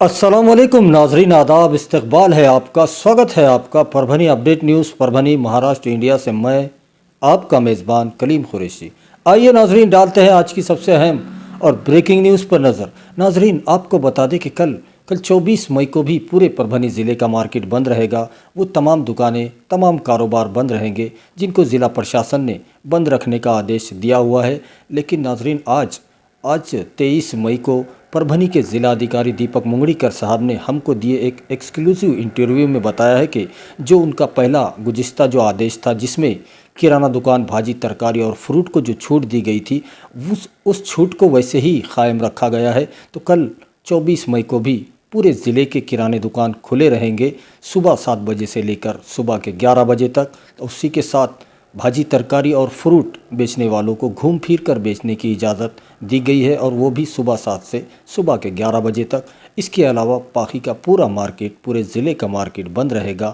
अस्सलामुअलैकुम नाजरीन, आदाब, इस्तकबाल है आपका, स्वागत है आपका Parbhani update news Parbhani Maharashtra India से। मैं आपका मेज़बान कलीम कुरैशी। आइए नाजरीन, डालते हैं आज की सबसे अहम और ब्रेकिंग न्यूज़ पर नज़र। नाजरीन, आपको बता दें कि कल 24 मई को भी पूरे परभनी ज़िले का मार्केट बंद रहेगा। वो तमाम दुकानें, तमाम कारोबार बंद रहेंगे जिनको ज़िला प्रशासन ने बंद रखने का आदेश दिया हुआ है। लेकिन नाजरीन, आज 23 मई को परभनी के ज़िलाधिकारी दीपक मुंगड़ीकर साहब ने हमको दिए एक एक्सक्लूसिव इंटरव्यू में बताया है कि जो उनका पहला गुज़िश्ता जो आदेश था, जिसमें किराना दुकान, भाजी, तरकारी और फ्रूट को जो छूट दी गई थी, उस छूट को वैसे ही कायम रखा गया है। तो कल 24 मई को भी पूरे ज़िले के किराने दुकान खुले रहेंगे सुबह 7 बजे से लेकर सुबह के 11 बजे तक। तो उसी के साथ भाजी, तरकारी और फ्रूट बेचने वालों को घूम फिर कर बेचने की इजाज़त दी गई है, और वो भी सुबह 7 से सुबह के 11 बजे तक। इसके अलावा बाकी का पूरा मार्केट, पूरे ज़िले का मार्केट बंद रहेगा,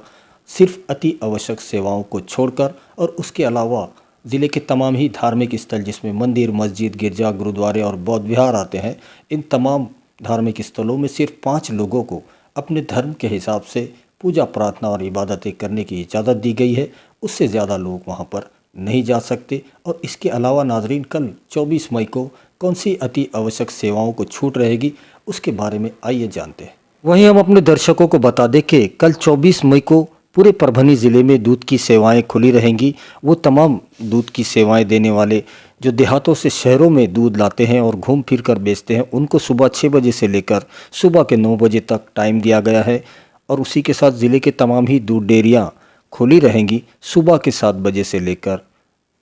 सिर्फ अति आवश्यक सेवाओं को छोड़कर। और उसके अलावा ज़िले के तमाम ही धार्मिक स्थल, जिसमें मंदिर, मस्जिद, गिरजा, गुरुद्वारे और बौद्ध विहार आते हैं, इन तमाम धार्मिक स्थलों में सिर्फ 5 लोगों को अपने धर्म के हिसाब से पूजा, प्रार्थना और इबादतें करने की इजाज़त दी गई है। उससे ज़्यादा लोग वहां पर नहीं जा सकते। और इसके अलावा नाजरीन, कल 24 मई को कौन सी अति आवश्यक सेवाओं को छूट रहेगी, उसके बारे में आइए जानते हैं। वहीं हम अपने दर्शकों को बता दें कि कल 24 मई को पूरे परभनी ज़िले में दूध की सेवाएं खुली रहेंगी। वो तमाम दूध की सेवाएं देने वाले जो देहातों से शहरों में दूध लाते हैं और घूम फिर कर बेचते हैं, उनको सुबह 6 बजे से लेकर सुबह के 9 बजे तक टाइम दिया गया है। और उसी के साथ ज़िले के तमाम ही दूध डेयरियाँ खुली रहेंगी सुबह के 7 बजे से लेकर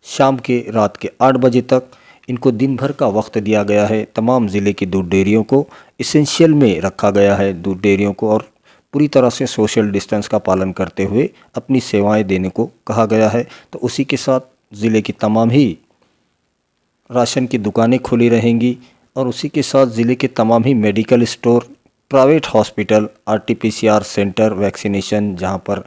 शाम के रात के 8 बजे तक। इनको दिन भर का वक्त दिया गया है। तमाम ज़िले की दूध डेयरियों को इसेंशियल में रखा गया है, दूध डेयरियों को, और पूरी तरह से सोशल डिस्टेंस का पालन करते हुए अपनी सेवाएं देने को कहा गया है। तो उसी के साथ ज़िले की तमाम ही राशन की दुकानें खुली रहेंगी, और उसी के साथ ज़िले के तमाम ही medical store, private hospital, RTPCR centre, vaccination जहां पर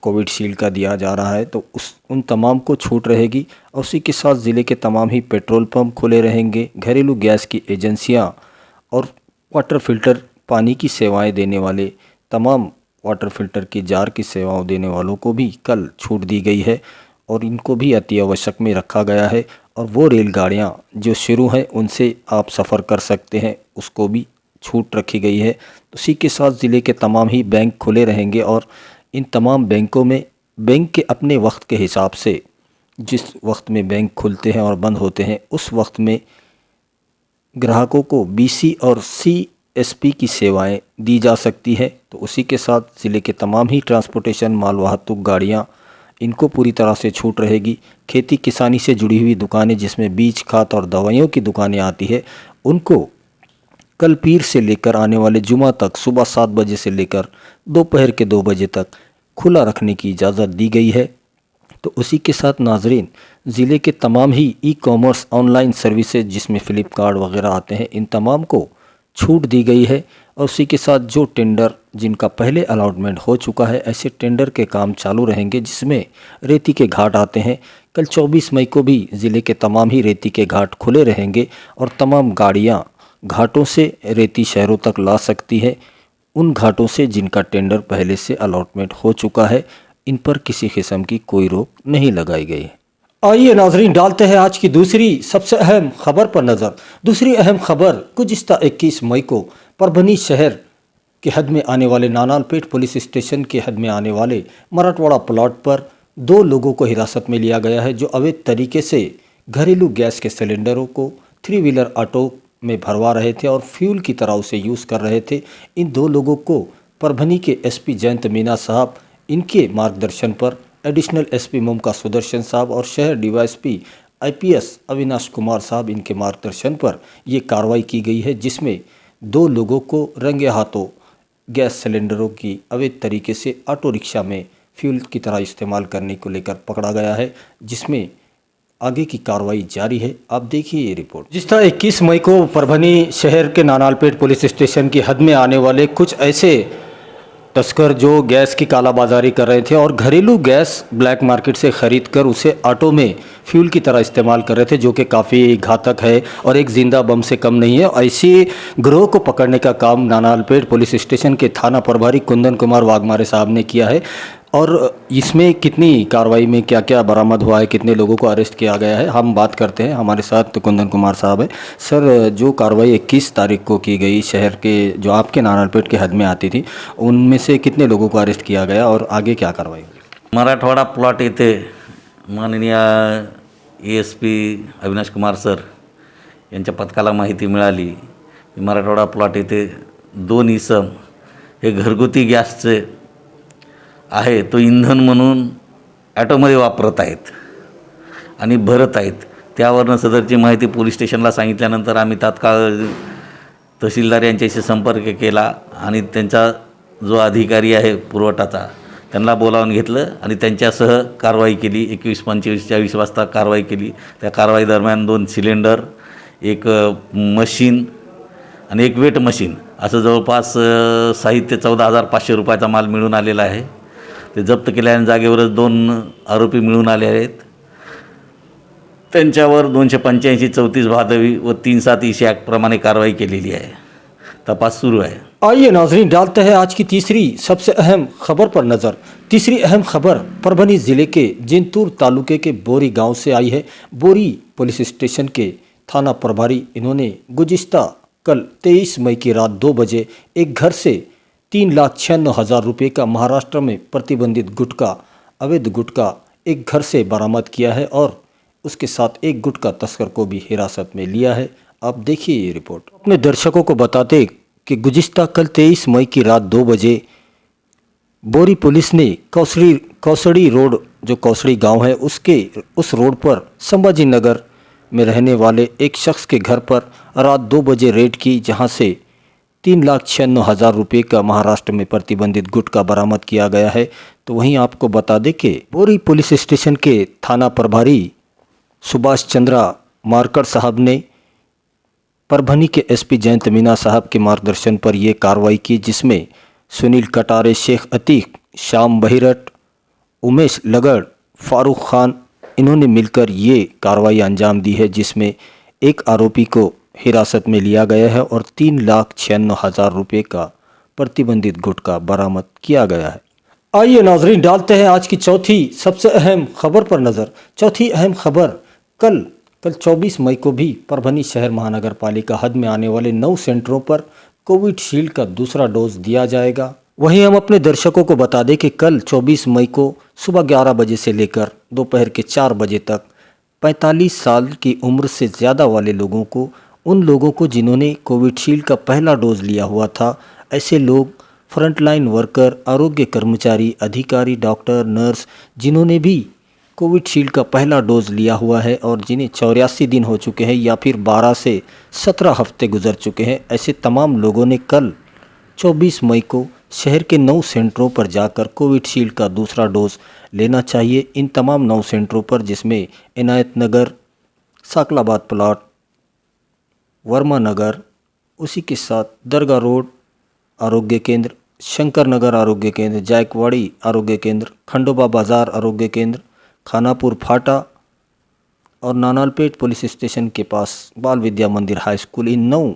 कोविड शील्ड का दिया जा रहा है, तो उन तमाम को छूट रहेगी। और उसी के साथ ज़िले के तमाम ही पेट्रोल पंप खुले रहेंगे, घरेलू गैस की एजेंसियां और वाटर फिल्टर पानी की सेवाएं देने वाले तमाम वाटर फिल्टर की जार की सेवाओं देने वालों को भी कल छूट दी गई है, और इनको भी अति आवश्यक में रखा गया है। और वो रेलगाड़ियाँ जो शुरू हैं उनसे आप सफ़र कर सकते हैं, उसको भी छूट रखी गई है। उसी के साथ ज़िले के तमाम ही बैंक खुले रहेंगे, और इन तमाम बैंकों में बैंक के अपने वक्त के हिसाब से, जिस वक्त में बैंक खुलते हैं और बंद होते हैं, उस वक्त में ग्राहकों को बीसी और सीएसपी की सेवाएं दी जा सकती है। तो उसी के साथ ज़िले के तमाम ही ट्रांसपोर्टेशन, मालवाहतुक गाड़ियाँ, इनको पूरी तरह से छूट रहेगी। खेती किसानी से जुड़ी हुई दुकानें, जिसमें बीज, खाद और दवाइयों की दुकानें आती है, उनको कल पीर से लेकर आने वाले जुमा तक सुबह 7 बजे से लेकर दोपहर के 2 बजे तक खुला रखने की इजाज़त दी गई है। तो उसी के साथ नाजरीन, ज़िले के तमाम ही ई कॉमर्स ऑनलाइन सर्विसेज, जिसमें फ़्लिपकार्ट वगैरह आते हैं, इन तमाम को छूट दी गई है। और उसी के साथ जो टेंडर जिनका पहले अलॉटमेंट हो चुका है, ऐसे टेंडर के काम चालू रहेंगे, जिसमें रेती के घाट आते हैं। कल 24 मई को भी ज़िले के तमाम ही रेती के घाट खुले रहेंगे, और तमाम गाड़ियाँ घाटों से रेती शहरों तक ला सकती है, उन घाटों से जिनका टेंडर पहले से अलॉटमेंट हो चुका है। इन पर किसी किस्म की कोई रोक नहीं लगाई गई है। आइए नाजरीन, डालते हैं आज की दूसरी सबसे अहम खबर पर नज़र। दूसरी अहम खबर, गुज़िश्ता 21 मई को परभनी शहर के हद में आने वाले नानालपेट पुलिस स्टेशन के हद में आने वाले मराठवाड़ा प्लॉट पर 2 लोगों को हिरासत में लिया गया है, जो अवैध तरीके से घरेलू गैस के सिलेंडरों को 3 व्हीलर ऑटो में भरवा रहे थे और फ्यूल की तरह उसे यूज़ कर रहे थे। इन 2 लोगों को परभनी के एसपी जयंत मीना साहब, इनके मार्गदर्शन पर एडिशनल एसपी मुमका सुदर्शन साहब और शहर डीवाईएसपी आईपीएस अविनाश कुमार साहब, इनके मार्गदर्शन पर ये कार्रवाई की गई है, जिसमें 2 लोगों को रंगे हाथों गैस सिलेंडरों की अवैध तरीके से ऑटो रिक्शा में फ्यूल की तरह इस्तेमाल करने को लेकर पकड़ा गया है, जिसमें आगे की कार्रवाई जारी है। आप देखिए ये रिपोर्ट। जिस तरह 21 मई को परभनी शहर के नानालपेट पुलिस स्टेशन की हद में आने वाले कुछ ऐसे तस्कर जो गैस की कालाबाजारी कर रहे थे और घरेलू गैस ब्लैक मार्केट से ख़रीद कर उसे ऑटो में फ्यूल की तरह इस्तेमाल कर रहे थे, जो कि काफ़ी घातक है और एक जिंदा बम से कम नहीं है। ऐसे गिरोह को पकड़ने का काम नानालपेट पुलिस स्टेशन के थाना प्रभारी कुंदन कुमार वाघमारे साहब ने किया है। और इसमें कितनी कार्रवाई में क्या क्या बरामद हुआ है, कितने लोगों को अरेस्ट किया गया है, हम बात करते हैं। हमारे साथ कुंदन कुमार साहब है। सर, जो कार्रवाई 21 तारीख को की गई शहर के जो आपके नानालपेट के हद में आती थी, उनमें से कितने लोगों को अरेस्ट किया गया और आगे क्या कार्रवाई हुई? मराठवाडा प्लॉट येथे माननीय ASP अविनाश कुमार सर यांच्या पथकाला माहिती मिळाली की मराठवाडा प्लॉट येथे 2 इसम हे घरगुती गॅसचे आहे तो इंधन म्हणून ॲटोमध्ये वापरत आहेत आणि भरत आहेत। त्यावरनं सदरची माहिती पोलीस स्टेशनला सांगितल्यानंतर आम्ही तात्काळ तहसीलदार यांच्याशी संपर्क केला आणि त्यांचा जो अधिकारी आहे पुरवठाचा त्यांना बोलावून घेतलं आणि त्यांच्यासह कारवाई केली। 21, 25, 24 वाजता कारवाई केली। त्या कारवाई दरम्यान 2 सिलेंडर, एक मशीन आणि एक वेट मशीन असं जवळपास साहित्य 14,500 रुपयाचा माल मिळून आलेला आहे। ते जप्त केल्याने जागेवरच 2 आरोपी मिळून आले आहेत। त्यांच्यावर 285, 34 भादवी व 3/7 ईसी ॲक्ट प्रमाणे कारवाई केलेली आहे। तपास सुरू है। आइए नाजरीन, डालते हैं आज की तीसरी सबसे अहम खबर पर नज़र। तीसरी अहम खबर परभनी ज़िले के जिंतूर तालुके के बोरी गांव से आई है। बोरी पुलिस स्टेशन के थाना प्रभारी इन्होंने गुज़िश्ता कल 23 मई की रात 2 बजे एक घर से 3,96,000 रुपये का महाराष्ट्र में प्रतिबंधित गुटखा, अवैध गुटखा एक घर से बरामद किया है और उसके साथ एक गुटखा तस्कर को भी हिरासत में लिया है। आप देखिए ये रिपोर्ट। अपने दर्शकों को बताते कि गुज़िश्ता कल 23 मई की रात 2 बजे बोरी पुलिस ने कौसड़ी रोड, जो कौसड़ी गांव है, उस रोड पर संभाजी नगर में रहने वाले एक शख्स के घर पर रात 2 बजे रेड की, जहां से 3,96,000 रुपये का महाराष्ट्र में प्रतिबंधित गुटखा बरामद किया गया है। तो वहीं आपको बता दें कि बोरी पुलिस स्टेशन के थाना प्रभारी सुभाष चंद्रा मारकड़ साहब ने परभनी के SP जयंत मीना साहब के मार्गदर्शन पर यह कार्रवाई की, जिसमें सुनील कटारे, शेख अतीक, श्याम बहिरट, उमेश लगड़, फारूक खान, इन्होंने मिलकर ये कार्रवाई अंजाम दी है, जिसमें एक आरोपी को हिरासत में लिया गया है और 3,96,000 रुपये का प्रतिबंधित गुटखा बरामद किया गया है। आइए नाजरीन, डालते हैं आज की चौथी सबसे अहम खबर पर नज़र। चौथी अहम खबर, कल 24 मई को भी परभनी शहर महानगर पालिका हद में आने वाले 9 सेंटरों पर कोविशील्ड का दूसरा डोज दिया जाएगा। वहीं हम अपने दर्शकों को बता दें कि कल 24 मई को सुबह 11 बजे से लेकर दोपहर के 4 बजे तक 45 साल की उम्र से ज़्यादा वाले लोगों को, उन लोगों को जिन्होंने कोविशील्ड का पहला डोज लिया हुआ था, ऐसे लोग, फ्रंटलाइन वर्कर, आरोग्य कर्मचारी, अधिकारी, डॉक्टर, नर्स, जिन्होंने भी कोविशील्ड का पहला डोज लिया हुआ है और जिन्हें 84 दिन हो चुके हैं या फिर 12 से 17 हफ्ते गुजर चुके हैं, ऐसे तमाम लोगों ने कल 24 मई को शहर के 9 सेंटरों पर जाकर कोविशील्ड का दूसरा डोज लेना चाहिए। इन तमाम 9 सेंटरों पर, जिसमें इनायत नगर, साकलाबाद प्लॉट, वर्मा नगर, उसी के साथ दरगाह रोड आरोग्य केंद्र, शंकर नगर आरोग्य केंद्र, जायकवाड़ी आरोग्य केंद्र, खंडोबा बाज़ार आरोग्य केंद्र, खानापुर फाटा और नानालपेट पुलिस स्टेशन के पास बाल विद्या मंदिर हाई स्कूल, इन 9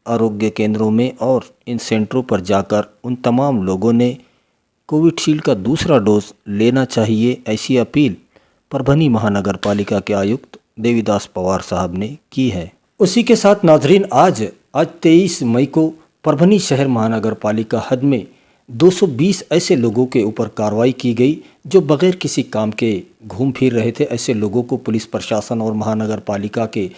आरोग्य केंद्रों में और इन सेंटरों पर जाकर उन तमाम लोगों ने कोविशील्ड का दूसरा डोज लेना चाहिए, ऐसी अपील परभनी महानगर पालिका के आयुक्त देवीदास पवार साहब ने की है। उसी के साथ नाजरीन, आज 23 मई को परभनी शहर महानगर पालिका हद में 220 ऐसे लोगों के ऊपर कार्रवाई की गई जो बगैर किसी काम के घूम फिर रहे थे। ऐसे लोगों को पुलिस प्रशासन और महानगर पालिका के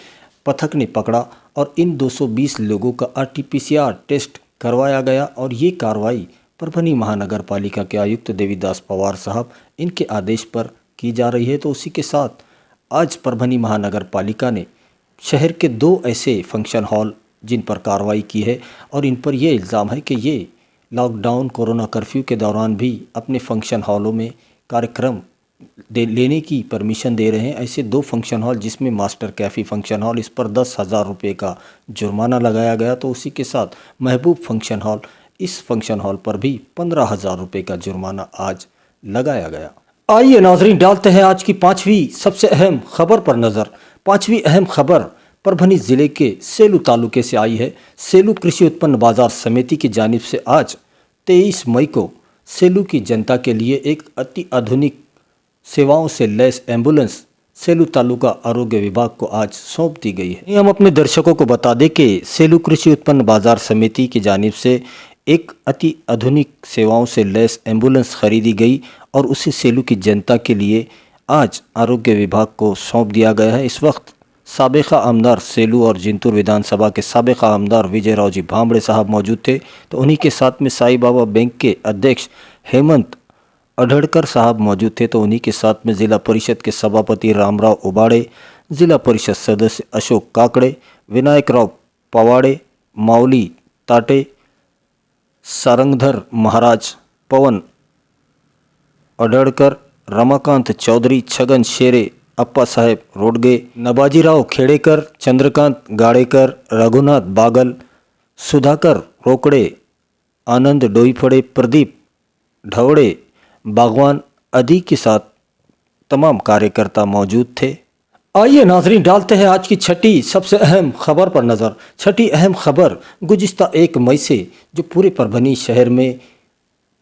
पथक ने पकड़ा और इन 220 लोगों का RT-PCR टेस्ट करवाया गया और ये कार्रवाई परभनी महानगर पालिका के आयुक्त देवीदास पवार साहब, इनके आदेश पर की जा रही है। तो उसी के साथ आज परभनी महानगर पालिका ने शहर के 2 ऐसे फंक्शन हॉल जिन पर कार्रवाई की है और इन पर यह इल्ज़ाम है कि ये लॉकडाउन कोरोना कर्फ्यू के दौरान भी अपने फंक्शन हॉलों में कार्यक्रम लेने की परमिशन दे रहे हैं। ऐसे 2 फंक्शन हॉल, जिसमें मास्टर कैफ़ी फंक्शन हॉल, इस पर 10,000 रुपये का जुर्माना लगाया गया। तो उसी के साथ महबूब फंक्शन हॉल, इस फंक्शन हॉल पर भी 15,000 रुपये का जुर्माना आज लगाया गया। आइए नाजरीन, डालते हैं आज की पांचवी सबसे अहम खबर पर नजर। पांचवी अहम खबर परभनी जिले के सेलू तालुके से आई है। सेलू कृषि उत्पन्न बाजार समिति की जानिब से आज 23 मई को सेलू की जनता के लिए एक अति आधुनिक सेवाओं से लैस एम्बुलेंस सेलू तालुका आरोग्य विभाग को आज सौंप दी गई है। हम अपने दर्शकों को बता दें कि सेलू कृषि उत्पन्न बाजार समिति की जानिब से एक अति आधुनिक सेवाओं से लैस एम्बुलेंस खरीदी गई और उसे सेलू की जनता के लिए आज आरोग्य विभाग को सौंप दिया गया है। इस वक्त साबिका आमदार सेलू और जिंतूर विधानसभा के साबिका आमदार विजय राव जी भांबड़े साहब मौजूद थे, तो उन्हीं के साथ में साई बाबा बैंक के अध्यक्ष हेमंत अढ़ड़कर साहब मौजूद थे, तो उन्हीं के साथ में जिला परिषद के सभापति रामराव उबाड़े, जिला परिषद सदस्य अशोक काकड़े, विनायक राव पवाड़े, माउली ताटे, सारंगधर महाराज, पवन अढ़ड़कर, रमाकांत चौधरी, छगन शेरे, अप्पा साहेब रोडगे, नबाजीराव खेड़ेकर, चंद्रकांत गाड़ेकर, रघुनाथ बागल, सुधाकर रोकड़े, आनंद डोईफड़े, प्रदीप ढवड़े, बागवान आदि के साथ तमाम कार्यकर्ता मौजूद थे। आइए नाजरीन, डालते हैं आज की छठी सबसे अहम खबर पर नज़र। छठी अहम खबर गुज़िश्ता 1 मई से जो पूरे परभनी शहर में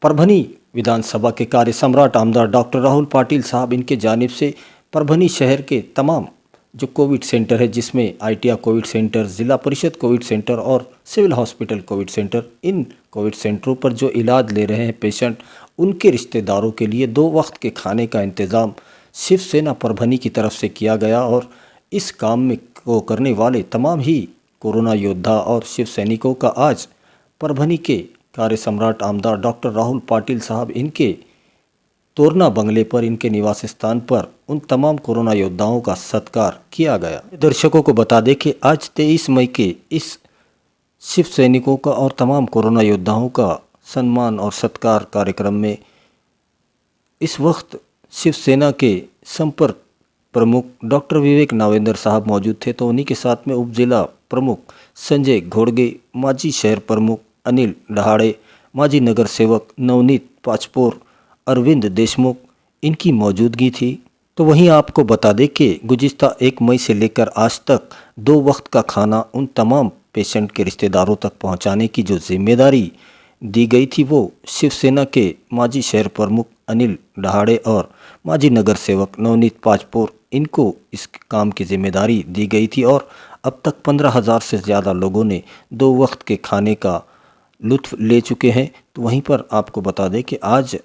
परभनी विधानसभा के कार्य सम्राट आमदार डॉक्टर राहुल पाटिल साहब इनके जानिब से परभनी शहर के तमाम जो कोविड सेंटर है, जिसमें ITI कोविड सेंटर, ज़िला परिषद कोविड सेंटर और सिविल हॉस्पिटल कोविड सेंटर, इन कोविड सेंटरों पर जो इलाज ले रहे हैं पेशेंट, उनके रिश्तेदारों के लिए 2 वक्त के खाने का इंतज़ाम शिवसेना परभनी की तरफ से किया गया और इस काम में को करने वाले तमाम ही कोरोना योद्धा और शिव सैनिकों का आज परभनी के कार्य सम्राट आमदार डॉक्टर राहुल पाटिल साहब इनके तोरना बंगले पर, इनके निवास स्थान पर उन तमाम कोरोना योद्धाओं का सत्कार किया गया। दर्शकों को बता दें कि आज 23 मई के इस शिव सैनिकों का और तमाम कोरोना योद्धाओं का सम्मान और सत्कार कार्यक्रम में इस वक्त शिवसेना के संपर्क प्रमुख डॉक्टर विवेक नावेंद्र साहब मौजूद थे, तो उन्हीं के साथ में उप जिला प्रमुख संजय घोड़गे, माजी शहर प्रमुख अनिल डहाड़े, माजी नगर सेवक नवनीत पाचपोर, अरविंद देशमुख, इनकी मौजूदगी थी। तो वहीं आपको बता दें कि गुज़िश्ता 1 मई से लेकर आज तक 2 वक्त का खाना उन तमाम पेशेंट के रिश्तेदारों तक पहुंचाने की जो जिम्मेदारी दी गई थी, वो शिवसेना के माजी शहर प्रमुख अनिल डहाड़े और माजी नगर सेवक नवनीत पाचपोर, इनको इस काम की जिम्मेदारी दी गई थी और अब तक 15,000 से ज़्यादा लोगों ने 2 वक्त के खाने का लुत्फ़ ले चुके हैं। तो वहीं पर आपको बता दें कि आज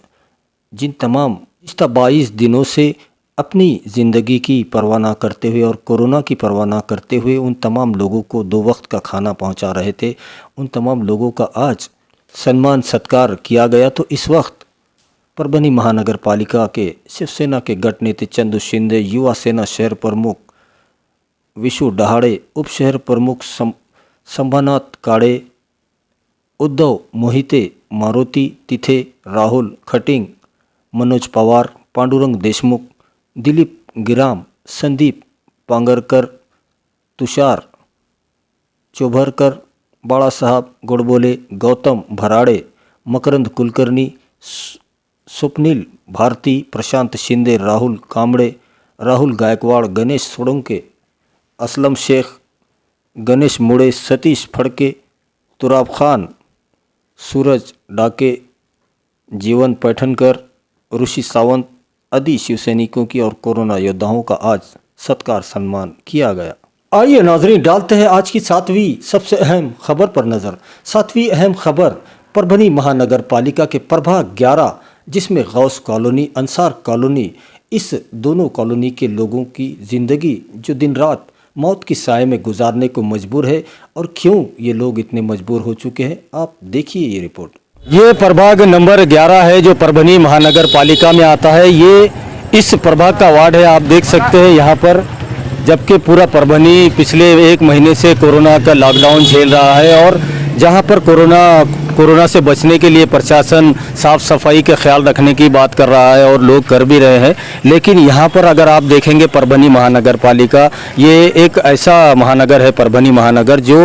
जिन तमाम 22 दिनों से अपनी ज़िंदगी की परवाह ना करते हुए और कोरोना की परवाह ना करते हुए उन तमाम लोगों को 2 वक्त का खाना पहुंचा रहे थे, उन तमाम लोगों का आज सम्मान सत्कार किया गया। तो इस वक्त परभनी महानगर पालिका के शिवसेना के गट नेता चंदू शिंदे, युवा सेना शहर प्रमुख विशु डहाड़े, उप शहर प्रमुख संभानाथ काड़े, उद्धव मोहिते, मारुति तिथे, राहुल खटिंग, मनोज पवार, पांडुरंग देशमुख, दिलीप गिराम, संदीप पांगरकर, तुषार चोभरकर, बाड़ा साहब गोड़बोले, गौतम भराड़े, मकरंद कुलकर्णी, स्वप्निल भारती, प्रशांत शिंदे, राहुल कांबड़े, राहुल गायकवाड़, गणेश सोड़ंके, असलम शेख, गणेश मुड़े, सतीश फड़के, तुराब खान, सूरज डाके, जीवन पैठनकर, ऋषि सावंत आदि शिवसैनिकों की और कोरोना योद्धाओं का आज सत्कार सम्मान किया गया। आइए नाजरीन, डालते हैं आज की 7वीं सबसे अहम खबर पर नज़र। 7वीं अहम खबर परभनी महानगर पालिका के प्रभाग 11, जिसमें गौस कॉलोनी, अंसार कॉलोनी, इस दोनों कॉलोनी के लोगों की ज़िंदगी जो दिन रात मौत की साए में गुजारने को मजबूर है, और क्यों ये लोग इतने मजबूर हो चुके हैं, आप देखिए ये रिपोर्ट। ये प्रभाग नंबर 11 है जो परभनी महानगर पालिका में आता है। ये इस प्रभाग का वार्ड है, आप देख सकते हैं यहाँ पर, जबकि पूरा परभनी पिछले 1 महीने से कोरोना का लॉकडाउन झेल रहा है और जहाँ पर कोरोना कोरोना से बचने के लिए प्रशासन साफ सफाई के ख्याल रखने की बात कर रहा है और लोग कर भी रहे हैं, लेकिन यहाँ पर अगर आप देखेंगे परभनी महानगर पालिका, ये एक ऐसा महानगर है परभनी महानगर जो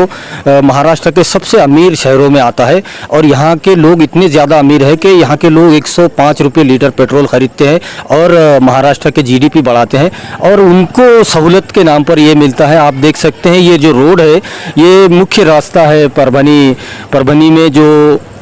महाराष्ट्र के सबसे अमीर शहरों में आता है और यहाँ के लोग इतने ज़्यादा अमीर है कि यहाँ के लोग 105 रुपये लीटर पेट्रोल खरीदते हैं और महाराष्ट्र के जीडीपी बढ़ाते हैं और उनको सहूलत के नाम पर ये मिलता है। आप देख सकते हैं ये जो रोड है ये मुख्य रास्ता है परभनी में जो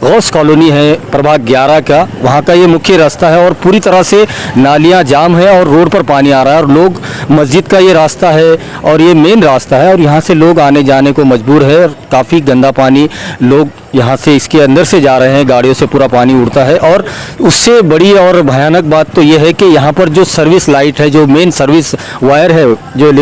गौस कॉलोनी है प्रभाग 11 का, वहाँ का ये मुख्य रास्ता है और पूरी तरह से नालियाँ जाम है और रोड पर पानी आ रहा है और लोग, मस्जिद का ये रास्ता है और ये मेन रास्ता है और यहाँ से लोग आने जाने को मजबूर है और काफ़ी गंदा पानी, लोग यहाँ से इसके अंदर से जा रहे हैं, गाड़ियों से पूरा पानी उड़ता है। और उससे बड़ी और भयानक बात तो ये है कि यहाँ पर जो सर्विस लाइट है, जो मेन सर्विस वायर है जो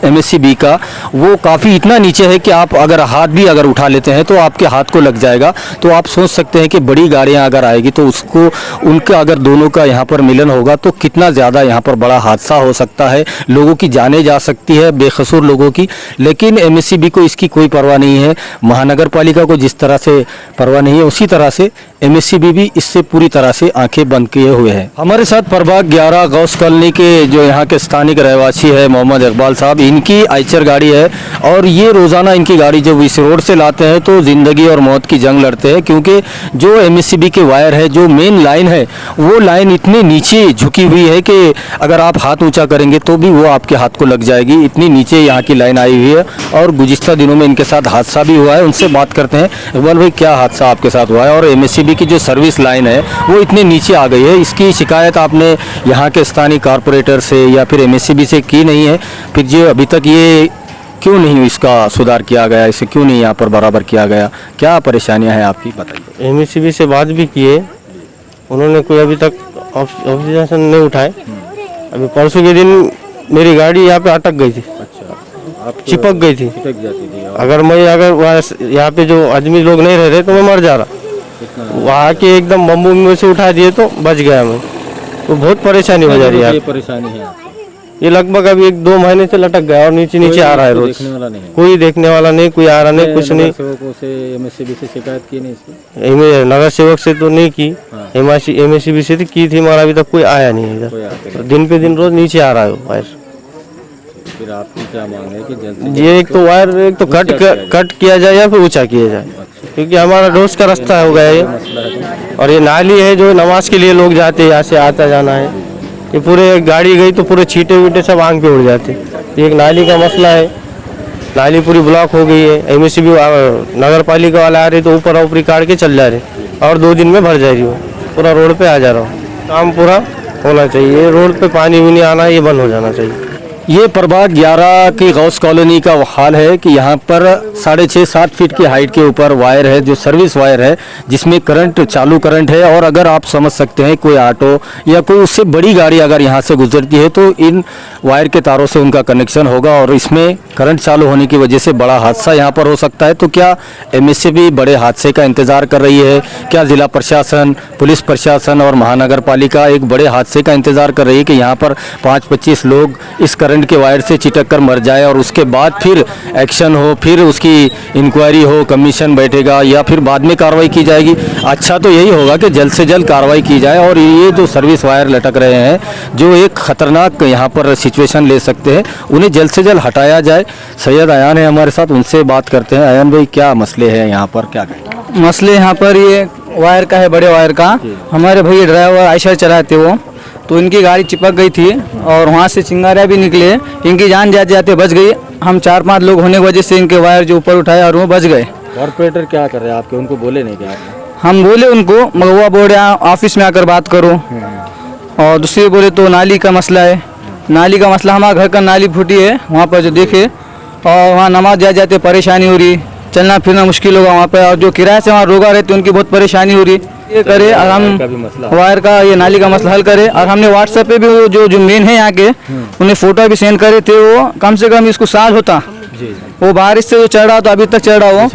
MSCB का, वो काफ़ी इतना नीचे है कि आप अगर हाथ भी अगर उठा लेते हैं तो आपके हाथ को लग जाएगा। तो आप सोच सकते हैं कि बड़ी गाड़ियाँ अगर आएगी तो उसको, उनका अगर दोनों का यहाँ पर मिलन होगा तो कितना ज़्यादा यहाँ पर बड़ा हादसा हो सकता है, लोगों की जानें जा सकती है, बेकसूर लोगों की। लेकिन MSCB को इसकी कोई परवाह नहीं है, महानगर पालिका को जिस तरह से परवाह नहीं है उसी तरह से MSCB भी इससे पूरी तरह से आंखें बंद किए हुए हैं। हमारे साथ प्रभाग 11 गौस कॉलोनी के जो यहाँ के स्थानिक रहवासी है मोहम्मद इकबाल साहब, इनकी आइचर गाड़ी है और ये रोज़ाना इनकी गाड़ी जब इस रोड से लाते हैं तो ज़िंदगी और मौत की जंग लड़ते हैं, क्योंकि जो MSCB के वायर है, जो मेन लाइन है, वो लाइन इतनी नीचे झुकी हुई है कि अगर आप हाथ ऊँचा करेंगे तो भी वो आपके हाथ को लग जाएगी, इतनी नीचे यहाँ की लाइन आई हुई है। और गुज़िश्ता दिनों में इनके साथ हादसा भी हुआ है, उनसे बात करते हैं। इकबाल भाई, क्या हादसा आपके साथ हुआ है और MSCB की जो सर्विस लाइन है वो इतने नीचे आ गई है, इसकी शिकायत आपने यहाँ के स्थानीय कारपोरेटर से या फिर MSCB से की नहीं है? फिर जो अभी तक ये क्यों नहीं इसका सुधार किया गया, इसे क्यों नहीं यहाँ पर बराबर किया गया, क्या परेशानियाँ हैं आपकी, बताइए। MSCB से बात भी किए, उन्होंने कोई अभी तक ऑब्जेक्शन नहीं उठाए। अभी परसों के दिन मेरी गाड़ी यहाँ पे अटक गई थी, चिपक गई थी। अगर यहाँ पे जो आदमी लोग नहीं रह रहे तो मैं मर जा रहा। वहाँ के एकदम बम्बू में से उठा दिए तो बच गया मैं। तो बहुत परेशानी हो जा रही है। परेशानी है ये लगभग अभी 1-2 महीने से लटक गया और नीचे आ रहा है रोज। कोई देखने वाला नहीं, कोई आ रहा नहीं, कुछ नहीं। MSCB से शिकायत की नहीं इसकी? नगर सेवक से तो नहीं की, MSCB से की थी, मगर अभी तक कोई आया नहीं है इधर। तो दिन पे दिन रोज नीचे आ रहा है वायर। फिर आपकी क्या मांग है कि जल्द ये एक तो वायर एक तो कट किया जाए या फिर ऊंचा किया जाए, क्योंकि हमारा रोज का रास्ता हो गया ये। और ये नाली है जो नमाज के लिए लोग जाते हैं, यहाँ से आता जाना है, ये पूरे गाड़ी गई तो पूरे छींटे वीटे सब आंख पे उड़ जाते। ये एक नाली का मसला है, नाली पूरी ब्लॉक हो गई है। MSCB नगर पालिका वाला आ रहे तो ऊपर ऊपरी काट के चल जा रहे और 2 दिन में भर जा रही हो, पूरा रोड पे आ जा रहा हूँ। काम पूरा होना चाहिए, रोड पे पानी भी नहीं आना, ये बंद हो जाना चाहिए। ये प्रभाग 11 की गौस कॉलोनी का हाल है कि यहाँ पर 6.5-7 फीट की हाइट के ऊपर वायर है, जो सर्विस वायर है, जिसमें करंट, चालू करंट है। और अगर आप समझ सकते हैं कोई ऑटो या कोई उससे बड़ी गाड़ी अगर यहाँ से गुजरती है तो इन वायर के तारों से उनका कनेक्शन होगा और इसमें करंट चालू होने की वजह से बड़ा हादसा यहाँ पर हो सकता है। तो क्या MSCB बड़े हादसे का इंतज़ार कर रही है? क्या जिला प्रशासन, पुलिस प्रशासन और महानगर पालिका एक बड़े हादसे का इंतज़ार कर रही है कि यहाँ पर 5-25 लोग इस करंट के वायर से चिटक कर मर जाए और उसके बाद फिर एक्शन हो, फिर उसकी इंक्वायरी हो, कमीशन बैठेगा या फिर बाद में कार्रवाई की जाएगी? अच्छा तो यही होगा कि जल्द से जल्द कार्रवाई की जाए और ये जो सर्विस वायर लटक रहे हैं, जो एक खतरनाक यहाँ पर सिचुएशन ले सकते हैं, उन्हें जल्द से जल्द हटाया जाए। सैयद अयान है हमारे साथ, उनसे बात करते हैं। अयान भाई, क्या मसले हैं यहाँ पर, क्या कहें? मसले यहाँ पर ये वायर का है, बड़े वायर का। हमारे भैया ड्राइवर आयशर चलाते वो, तो इनकी गाड़ी चिपक गई थी और वहाँ से चिंगारियाँ भी निकले, इनकी जान जाते जाते बच गई। हम 4-5 लोग होने की वजह से इनके वायर जो ऊपर उठाए और वो बच गए। कॉर्पोरेटर क्या कर रहे हैं आपके, उनको बोले नहीं क्या आपने? हम बोले उनको, मगर वो बोल रहे हैं ऑफिस में आकर बात करो। और दूसरे बोले तो नाली का मसला है, नाली का मसला, हमारा घर का नाली फूटी है वहाँ पर जो देखे, और वहाँ नमाज जाते परेशानी हो रही, चलना फिरना मुश्किल होगा वहाँ पर। और जो किराए से वहाँ रोगा रहते उनकी बहुत परेशानी हो रही। ये करे और हम वायर का, ये नाली का मसला हल करे। और हमने व्हाट्सएप पे भी वो जो मेन है यहाँ के, उन्हें फोटो भी सेंड करे थे। वो कम से कम इसको साल होता, वो बारिश से जो चढ़ रहा तो अभी तक चढ़ रहा हो,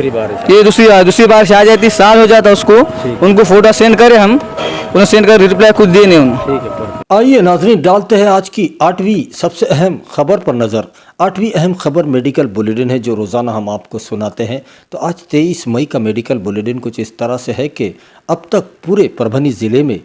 ये दूसरी बारिश आ जाती, साल हो जाता उसको। उनको फोटो सेंड करे हम, उन्हें सेंड कर रिप्लाई खुद दिए नहीं उन्हें। आइए नाजरीन, डालते हैं आज की 8वीं सबसे अहम खबर पर नज़र। 8वीं अहम खबर मेडिकल बुलेटिन है जो रोज़ाना हम आपको सुनाते हैं। तो आज 23 मई का मेडिकल बुलेटिन कुछ इस तरह से है कि अब तक पूरे परभनी ज़िले में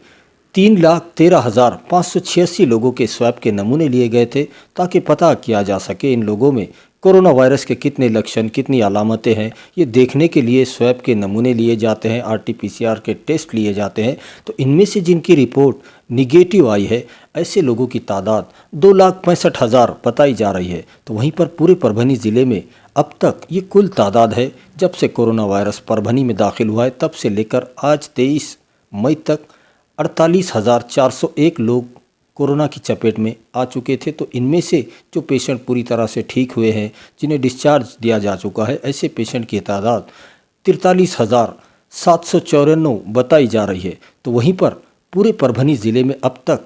3,13,586 लोगों के स्वैब के नमूने लिए गए थे ताकि पता किया जा सके इन लोगों में कोरोना वायरस के कितने लक्षण, कितनी अलामतें हैं। ये देखने के लिए स्वैब के नमूने लिए जाते हैं, RT-PCR के टेस्ट लिए जाते हैं। तो इनमें से जिनकी रिपोर्ट निगेटिव आई है, ऐसे लोगों की तादाद 2,65,000 बताई जा रही है। तो वहीं पर पूरे परभनी ज़िले में अब तक ये कुल तादाद है जब से कोरोना वायरस परभनी में दाखिल हुआ है तब से लेकर आज 23 मई तक 48,401 लोग कोरोना की चपेट में आ चुके थे। तो इनमें से जो पेशेंट पूरी तरह से ठीक हुए हैं, जिन्हें डिस्चार्ज दिया जा चुका है, ऐसे पेशेंट की तादाद 43,794 बताई जा रही है। तो वहीं पर पूरे परभनी ज़िले में अब तक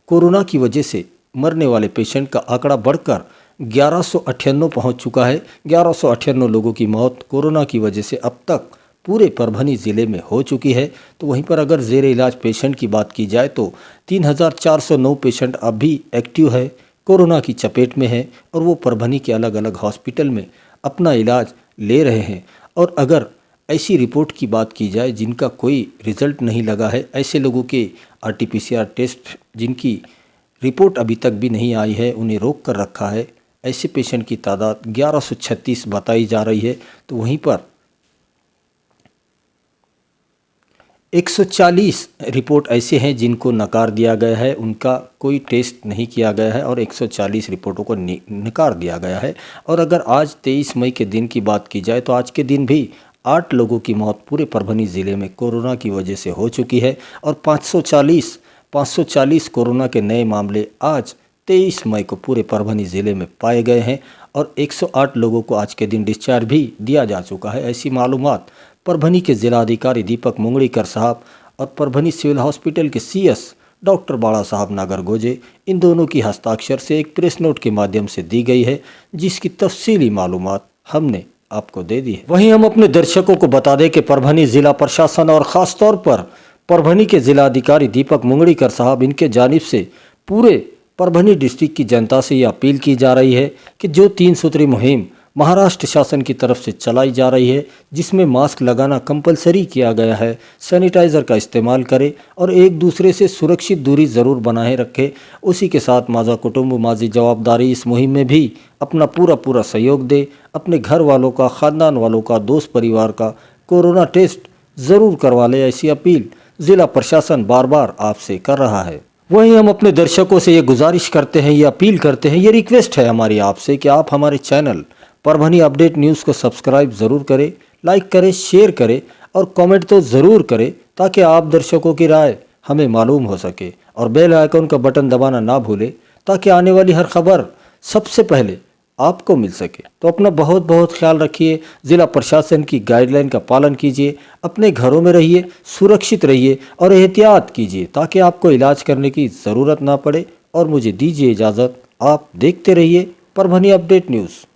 कोरोना की वजह से मरने वाले पेशेंट का आंकड़ा बढ़कर 1198 पहुंच चुका है। 1198 लोगों की मौत कोरोना की वजह से अब तक पूरे परभनी ज़िले में हो चुकी है। तो वहीं पर अगर ज़ेर इलाज पेशेंट की बात की जाए तो 3,409 पेशेंट अब भी एक्टिव है, कोरोना की चपेट में है और वो परभनी के अलग अलग हॉस्पिटल में अपना इलाज ले रहे हैं। और अगर ऐसी रिपोर्ट की बात की जाए जिनका कोई रिज़ल्ट नहीं लगा है, ऐसे लोगों के RT-PCR टेस्ट जिनकी रिपोर्ट अभी तक भी नहीं आई है, उन्हें रोक कर रखा है, ऐसे पेशेंट की तादाद 1136 बताई जा रही है। तो वहीं पर 140 रिपोर्ट ऐसे हैं जिनको नकार दिया गया है, उनका कोई टेस्ट नहीं किया गया है और 140 रिपोर्टों को नकार दिया गया है। और अगर आज 23 मई के दिन की बात की जाए तो आज के दिन भी 8 लोगों की मौत पूरे परभनी ज़िले में कोरोना की वजह से हो चुकी है और 540 कोरोना के नए मामले आज 23 मई को पूरे परभनी ज़िले में पाए गए हैं और 108 लोगों को आज के दिन डिस्चार्ज भी दिया जा चुका है। ऐसी मालूमात परभनी के जिलाधिकारी दीपक मुंगड़ीकर साहब और परभनी सिविल हॉस्पिटल के CS डॉक्टर बाड़ा साहब नागरगोजे, इन दोनों की हस्ताक्षर से एक प्रेस नोट के माध्यम से दी गई है, जिसकी तफसीली मालूमात हमने आपको दे दी है। वहीं हम अपने दर्शकों को बता दें कि परभनी ज़िला प्रशासन और ख़ास तौर पर परभनी के जिलाधिकारी दीपक मुंगड़ीकर साहब, इनके जानिब से पूरे परभनी डिस्ट्रिक्ट की जनता से ये अपील की जा रही है कि जो 3 सूत्री मुहिम महाराष्ट्र शासन की तरफ से चलाई जा रही है, जिसमें मास्क लगाना कंपलसरी किया गया है, सैनिटाइज़र का इस्तेमाल करें और एक दूसरे से सुरक्षित दूरी ज़रूर बनाए रखें। उसी के साथ माज़ा कुटुंब माज़ी जवाबदारी इस मुहिम में भी अपना पूरा सहयोग दे। अपने घर वालों का, ख़ानदान वालों का, दोस्त परिवार का कोरोना टेस्ट ज़रूर करवा ले। ऐसी अपील ज़िला प्रशासन बार बार आपसे कर रहा है। वहीं हम अपने दर्शकों से ये गुजारिश करते हैं, ये अपील करते हैं, ये रिक्वेस्ट है हमारी आपसे कि आप हमारे चैनल परभनी अपडेट न्यूज़ को सब्सक्राइब ज़रूर करें, लाइक करें, शेयर करें और कमेंट तो ज़रूर करें ताकि आप दर्शकों की राय हमें मालूम हो सके। और बेल आइकन का बटन दबाना ना भूलें ताकि आने वाली हर खबर सबसे पहले आपको मिल सके। तो अपना बहुत बहुत ख्याल रखिए, ज़िला प्रशासन की गाइडलाइन का पालन कीजिए, अपने घरों में रहिए, सुरक्षित रहिए और एहतियात कीजिए ताकि आपको इलाज करने की ज़रूरत ना पड़े। और मुझे दीजिए इजाज़त, आप देखते रहिए परभनी अपडेट न्यूज़।